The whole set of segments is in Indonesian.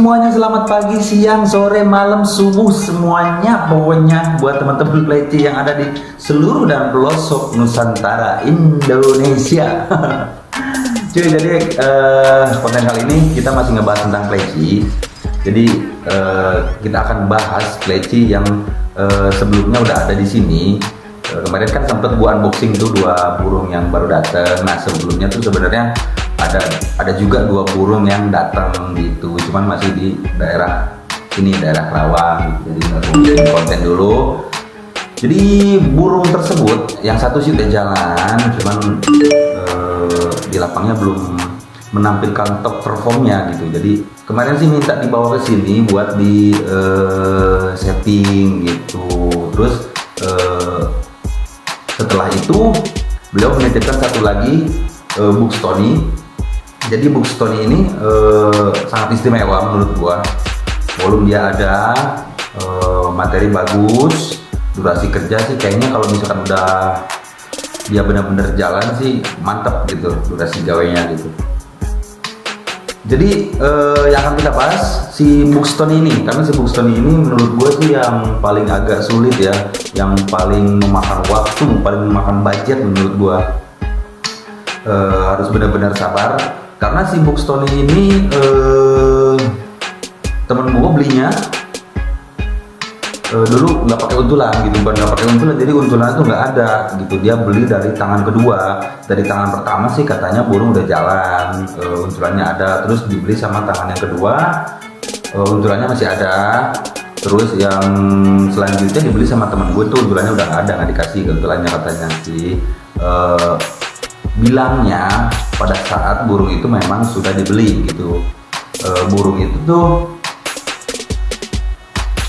semuanya, selamat pagi, siang, sore, malam, subuh, semuanya pokoknya buat teman-teman pleci yang ada di seluruh dan pelosok Nusantara Indonesia. Cuy, jadi konten kali ini kita masih ngebahas tentang pleci. Jadi kita akan bahas pleci yang sebelumnya udah ada di sini. Kemarin kan sempet gua unboxing tuh 2 burung yang baru datang. Nah, sebelumnya tuh sebenarnya ada juga 2 burung yang datang gitu, cuman masih di daerah ini, daerah Kerawang gitu. Jadi nggak konten dulu. Jadi burung tersebut yang satu sih udah jalan, cuman di lapangnya belum menampilkan top performnya gitu. Jadi kemarin sih minta dibawa ke sini buat di setting gitu. Terus setelah itu beliau menitipkan satu lagi Buxtoni. Jadi Buxtoni ini sangat istimewa menurut gua. Volume dia ada, materi bagus, durasi kerja sih kayaknya kalau misalkan udah dia benar-benar jalan sih mantap gitu durasi gawainya gitu. Jadi yang akan kita bahas si Buxtoni ini, karena si Buxtoni ini menurut gue sih yang paling agak sulit ya, yang paling memakan waktu, paling memakan budget menurut gue. Harus benar-benar sabar, karena si Buxtoni ini temen gue belinya dulu nggak pakai untulan gitu, bukan nggak pakai untulan, jadi untulan itu nggak ada gitu. Dia beli dari tangan kedua. Dari tangan pertama sih katanya burung udah jalan, untulannya ada. Terus dibeli sama tangan yang kedua, untulannya masih ada. Terus yang selanjutnya dibeli sama temen gue tuh untulannya udah nggak ada, nggak dikasih untulannya katanya sih. Bilangnya pada saat burung itu memang sudah dibeli gitu. Burung itu tuh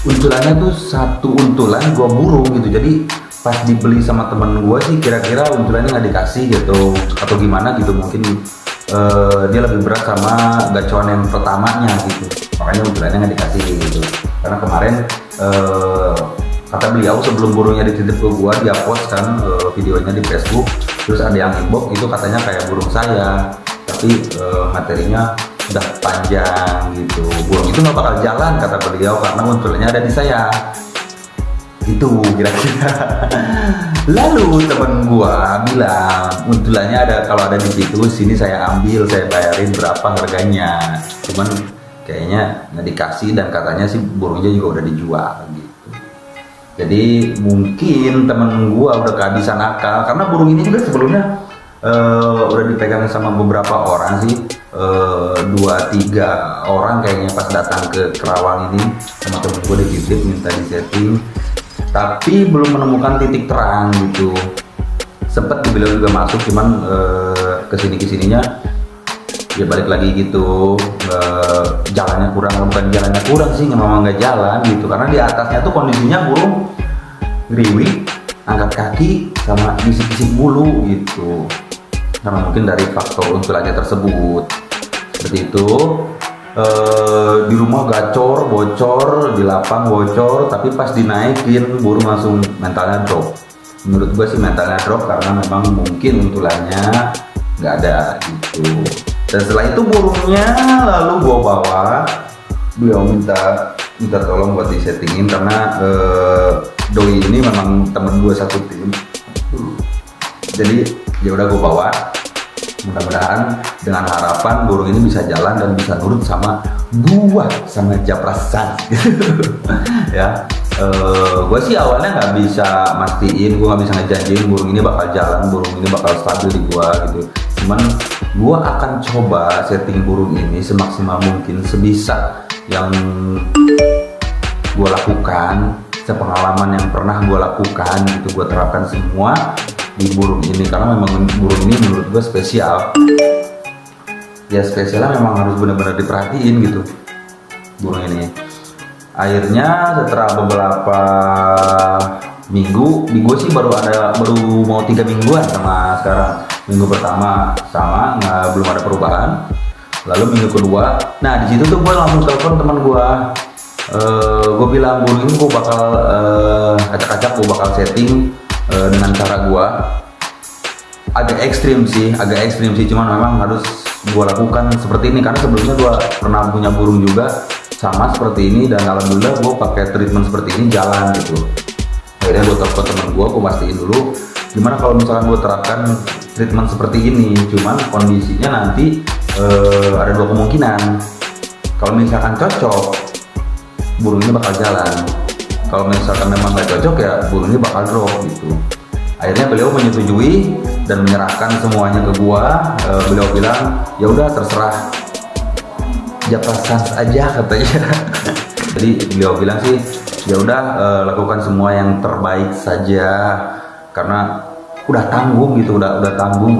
untulannya tuh satu untulan 2 burung gitu. Jadi pas dibeli sama temen gue sih kira-kira untulannya nggak dikasih gitu atau gimana gitu. Mungkin dia lebih berat sama gacuan yang pertamanya gitu, makanya untulannya nggak dikasih gitu. Karena kemarin kata beliau sebelum burungnya dititip ke gue, dia post kan videonya di Facebook. Terus ada yang inbox itu katanya kayak burung saya, tapi materinya udah panjang gitu. Burung itu nggak bakal jalan kata beliau karena untulannya ada di saya. Itu kira-kira. Lalu temen gua bilang untulannya ada, kalau ada di situ sini saya ambil, saya bayarin berapa harganya. Cuman kayaknya nggak dikasih dan katanya sih burungnya juga udah dijual gitu. Jadi mungkin temen gua udah kehabisan akal, karena burung ini juga sebelumnya udah dipegang sama beberapa orang sih, 2-3 orang kayaknya pas datang ke Kerawang ini sama temen gue dititip minta di setting, tapi belum menemukan titik terang gitu. Sempet beliau juga masuk, cuman kesininya ya balik lagi gitu. Jalannya kurang, bukan jalannya kurang sih, memang nggak jalan gitu, karena di atasnya tuh kondisinya burung ngeriwik, angkat kaki sama bisik-bisik bulu gitu. Karena mungkin dari faktor untulannya tersebut seperti itu. Di rumah gacor, bocor, di lapang bocor, tapi pas dinaikin burung langsung mentalnya drop. Menurut gue sih mentalnya drop karena memang mungkin untulannya nggak ada gitu. Dan setelah itu burungnya lalu gue bawa, beliau minta tolong buat disettingin karena doi ini memang temen gue satu tim. Jadi ya udah gue bawa, mudah-mudahan dengan harapan burung ini bisa jalan dan bisa nurut sama gua, sama Japrasan ya. Gue sih awalnya nggak bisa mastiin, gue nggak bisa ngejanjiin burung ini bakal jalan, burung ini bakal stabil di gua gitu. Cuman gua akan coba setting burung ini semaksimal mungkin, sebisa yang gua lakukan, sepengalaman yang pernah gua lakukan gitu, gua terapkan semua di burung ini. Karena memang burung ini menurut gue spesial ya, spesialnya memang harus benar-benar diperhatiin gitu burung ini. Akhirnya setelah beberapa minggu, di gue sih baru mau 3 mingguan sama sekarang. Minggu pertama sama belum ada perubahan, lalu minggu kedua, nah di situ tuh gue langsung telepon teman gue. Gue bilang burung ini gue bakal acak-acak, gue bakal setting dengan cara gue agak ekstrim sih, cuman memang harus gue lakukan seperti ini karena sebelumnya gue pernah punya burung juga sama seperti ini, dan alhamdulillah gue pakai treatment seperti ini jalan gitu. Akhirnya gue telepon temen gue pastiin dulu gimana kalau misalkan gue terapkan treatment seperti ini. Cuman kondisinya nanti ada dua kemungkinan. Kalau misalkan cocok, burung ini bakal jalan. Kalau misalkan memang nggak cocok, ya burung ini bakal drop gitu. Akhirnya beliau menyetujui dan menyerahkan semuanya ke gua. Beliau bilang ya udah terserah, jatah sans aja katanya. Jadi beliau bilang sih ya udah lakukan semua yang terbaik saja, karena udah tanggung gitu, udah tanggung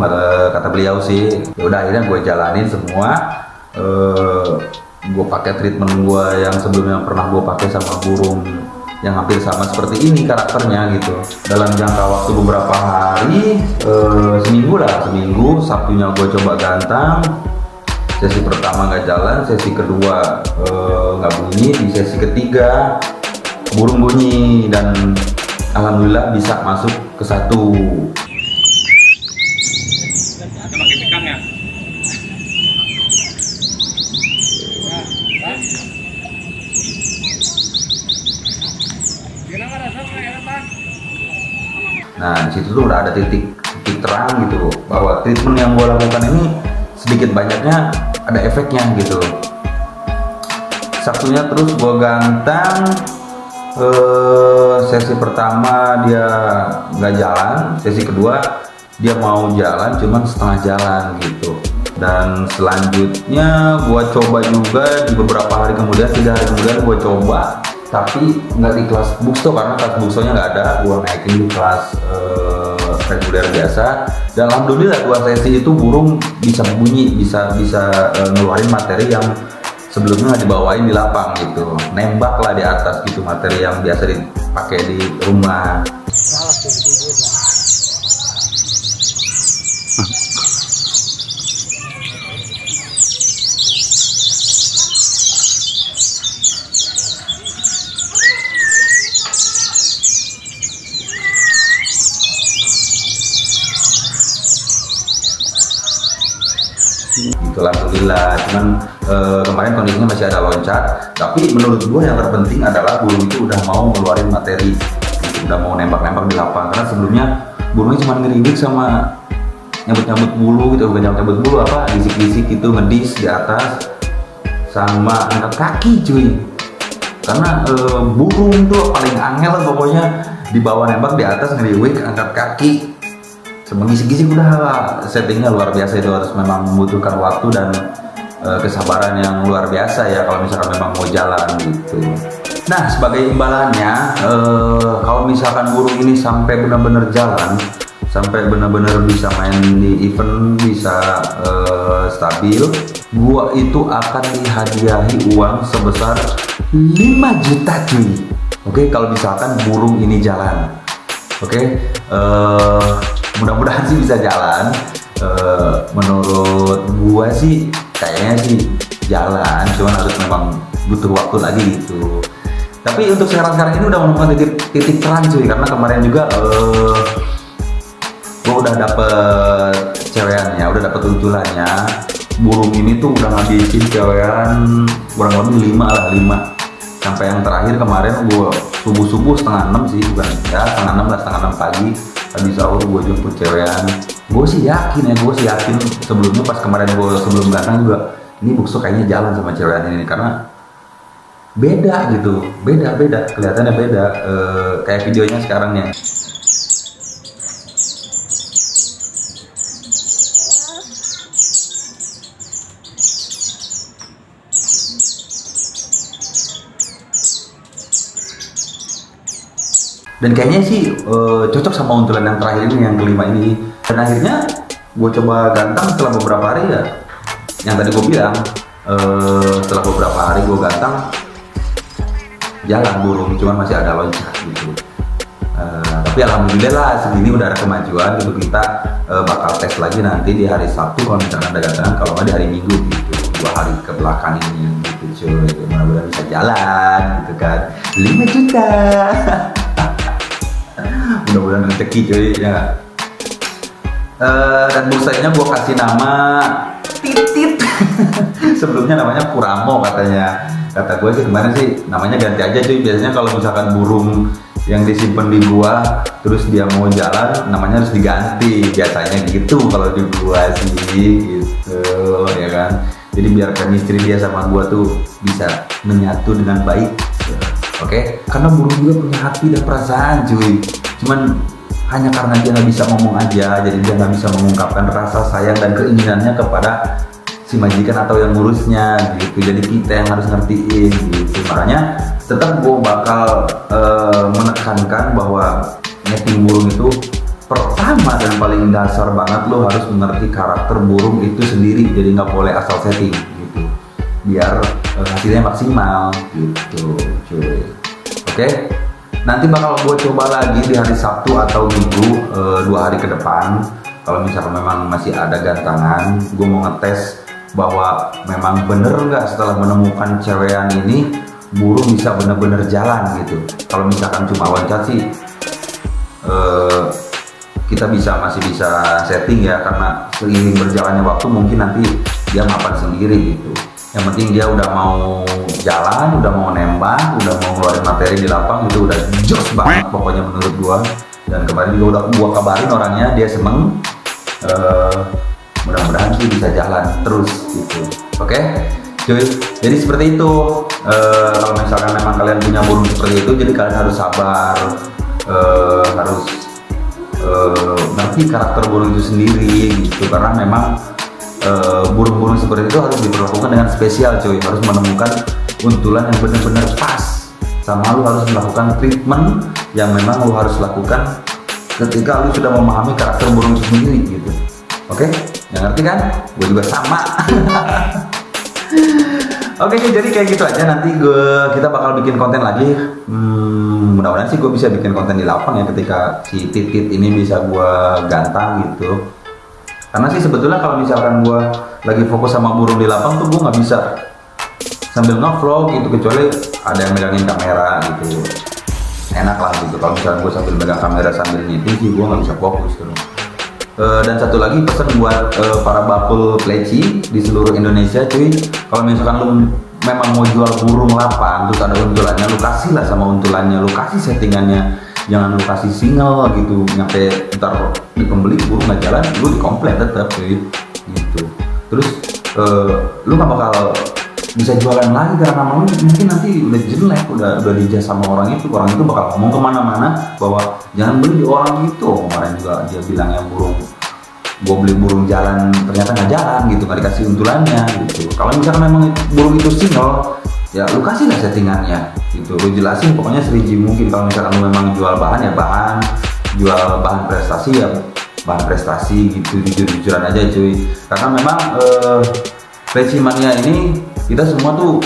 kata beliau sih. Ya udah akhirnya gue jalanin semua. Gue pakai treatment gue yang sebelumnya pernah gue pakai sama burung yang hampir sama seperti ini karakternya gitu. Dalam jangka waktu beberapa hari, seminggu, Sabtunya gue coba gantang. Sesi pertama nggak jalan, sesi kedua nggak bunyi, di sesi ketiga burung bunyi, dan alhamdulillah bisa masuk ke satu. Nah, di situ tuh udah ada titik terang gitu bahwa treatment yang gue lakukan ini sedikit banyaknya ada efeknya gitu. Sabtunya terus gue gantang, sesi pertama dia nggak jalan, sesi kedua dia mau jalan cuman setengah jalan gitu. Dan selanjutnya gue coba juga di beberapa hari kemudian, 3 hari kemudian gue coba, tapi nggak di kelas bukso karena kelas buksonya nggak ada. Gue naikin di kelas reguler biasa, dan alhamdulillah 2 sesi itu burung bisa bunyi, bisa ngeluarin materi yang sebelumnya nggak dibawain di lapang gitu. Nembak lah di atas gitu, materi yang biasa dipakai di rumah. Gitu, alhamdulillah. Cuman kemarin kondisinya masih ada loncat, tapi menurut gue yang terpenting adalah burung itu udah mau ngeluarin materi, udah mau nembak-nembak di lapang. Karena sebelumnya burungnya cuma ngeridik sama nyabut-nyabut bulu gitu, bukan nyabut bulu apa, disik-disik gitu, ngedis di atas sama angkat kaki cuy. Karena burung tuh paling angel pokoknya, dibawa nembak di atas, ngeriwik, angkat kaki sama gisik-gisik, udah settingnya luar biasa. Itu harus memang membutuhkan waktu dan kesabaran yang luar biasa ya kalau misalkan memang mau jalan gitu. Nah, sebagai imbalannya, kalau misalkan burung ini sampai benar-benar jalan, sampai benar-benar bisa main di event, bisa stabil, gua itu akan dihadiahi uang sebesar 5 juta cuy. Oke, kalau misalkan burung ini jalan. Oke, mudah-mudahan sih bisa jalan. Menurut gua sih kayaknya sih jalan, cuman harus memang butuh waktu lagi gitu. Tapi untuk sekarang ini udah menemukan titik terang cuy, karena kemarin juga gua udah dapet cewekannya, udah dapet unculannya. Burung ini tuh udah ngabisin cewekan kurang lebih 5. Sampai yang terakhir kemarin gua subuh 5:30 sih, bukan ya, 5:30 pagi habis sahur gue jemput cewekan. Gue sih yakin sebelumnya pas kemarin gue sebelum gantang juga, ini bukso kayaknya jalan sama cewekan ini, karena beda gitu, beda kelihatannya beda, kayak videonya sekarang ya. Dan kayaknya sih cocok sama untulan yang terakhir ini, yang kelima ini. Dan akhirnya gue coba gantang setelah beberapa hari ya, yang tadi gue bilang, setelah beberapa hari gue gantang jalan burung, cuman masih ada loncat gitu. Tapi alhamdulillah segini udah ada kemajuan gitu. Kita bakal tes lagi nanti di hari Sabtu kalau misalkan ada gantangan, kalau nggak di hari Minggu gitu, 2 hari ke belakang ini gitu cuy. Mudah-mudahan bisa jalan gitu kan. 5 juta. Mudah-mudahan rezeki cuy ya. Dan bursanya gue kasih nama Titit. Sebelumnya namanya Puramo katanya. kata gue sih kemarin sih namanya ganti aja cuy. Biasanya kalau misalkan burung yang disimpan di gua terus dia mau jalan namanya harus diganti biasanya gitu kalau di gua sih gitu ya kan. Jadi biar chemistry dia sama gua tuh bisa menyatu dengan baik. Oke, karena burung juga punya hati dan perasaan cuy. Cuman hanya karena dia nggak bisa ngomong aja, jadi dia nggak bisa mengungkapkan rasa sayang dan keinginannya kepada si majikan atau yang ngurusnya gitu. Jadi kita yang harus ngertiin gitu. Makanya tetap gue bakal menekankan bahwa netting burung itu pertama dan paling dasar banget lo harus mengerti karakter burung itu sendiri. Jadi nggak boleh asal setting gitu, biar hasilnya maksimal gitu cuy. Oke, nanti bakal gue coba lagi di hari Sabtu atau Minggu 2 hari ke depan. Kalau misalkan memang masih ada gantangan, gue mau ngetes bahwa memang bener nggak setelah menemukan cewekan ini burung bisa bener-bener jalan gitu. Kalau misalkan cuma loncat sih kita masih bisa setting ya, karena seiring berjalannya waktu mungkin nanti dia mapan sendiri gitu. Yang penting dia udah mau jalan, udah mau nembak, udah mau ngeluarin materi di lapang itu udah jos banget pokoknya menurut gua. Dan kemarin juga udah gua kabarin orangnya, dia seneng. Mudah-mudahan sih bisa jalan terus gitu. Oke cuy, jadi seperti itu. Kalau misalkan memang kalian punya burung seperti itu, jadi kalian harus sabar, harus ngerti karakter burung itu sendiri gitu. Karena memang burung-burung seperti itu harus diperlakukan dengan spesial cuy. Harus menemukan untulan yang benar-benar pas, sama lu harus melakukan treatment yang memang lu harus lakukan ketika lu sudah memahami karakter burung itu sendiri gitu. Oke, yang ngerti kan? Gue juga sama. Oke, jadi kayak gitu aja. Nanti kita bakal bikin konten lagi. Mudah-mudahan sih gue bisa bikin konten di lapang ya ketika si titit ini bisa gue gantang gitu. Karena sih sebetulnya kalau misalkan gue lagi fokus sama burung di lapang tuh gue nggak bisa sambil nge-vlog gitu, kecuali ada yang megangin kamera gitu. Enak lah gitu. Kalau misalkan gue sambil megang kamera sambil nyeting sih gue nggak bisa fokus gitu. Dan satu lagi pesan buat para bakul pleci di seluruh Indonesia cuy, kalau misalkan lu memang mau jual burung lapang terus ada untulannya, lu kasih lah sama untulannya, lu kasih settingannya, jangan lu kasih single gitu, nyampe ntar di pembeli burung nggak jalan, lu di komplain tetap cuy gitu. Terus lu nggak bakal bisa jualan lagi karena nama lu mungkin nanti udah jelek, udah dijudge sama orang itu bakal ngomong kemana-mana bahwa jangan beli di orang itu. Kemarin juga dia bilang yang gue beli burung jalan ternyata nggak jalan gitu, nggak dikasih untulannya gitu. Kalau misalkan memang burung itu single ya lu kasih lah settingannya gitu, lu jelasin pokoknya seriji mungkin. Kalau misalkan lu memang jual bahan ya bahan, jual bahan prestasi ya bahan prestasi gitu, jujur-jujuran aja cuy. Karena memang pleci mania ini kita semua tuh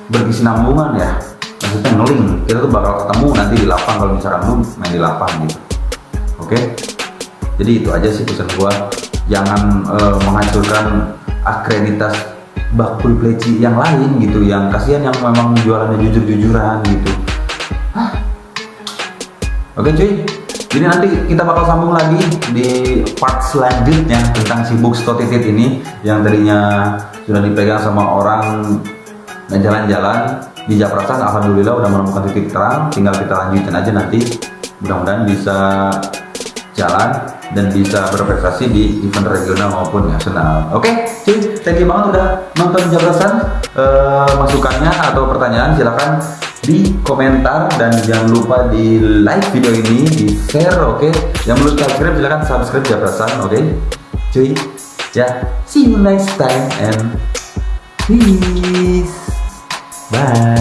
berkesinambungan ya, maksudnya ngeling. Kita tuh bakal ketemu nanti di lapang kalau misalkan lu main di lapang gitu. Oke, jadi itu aja sih pesan gua. Jangan menghancurkan akreditas bakul pleci yang lain gitu, yang kasihan yang memang jualannya jujur-jujuran gitu. Oke cuy, jadi nanti kita bakal sambung lagi di part selanjutnya tentang si Buxto titit ini yang tadinya sudah dipegang sama orang dan jalan-jalan di Japrasan. Alhamdulillah udah menemukan titik terang, tinggal kita lanjutin aja nanti. Mudah-mudahan bisa jalan dan bisa berprestasi di event regional maupun nasional. Oke, cuy, thank you banget udah nonton Japrasan. Masukannya atau pertanyaan silakan di komentar dan jangan lupa di like video ini, di share. Oke, yang belum subscribe silakan subscribe Japrasan. Oke, cuy, ya, see you next time and peace, bye.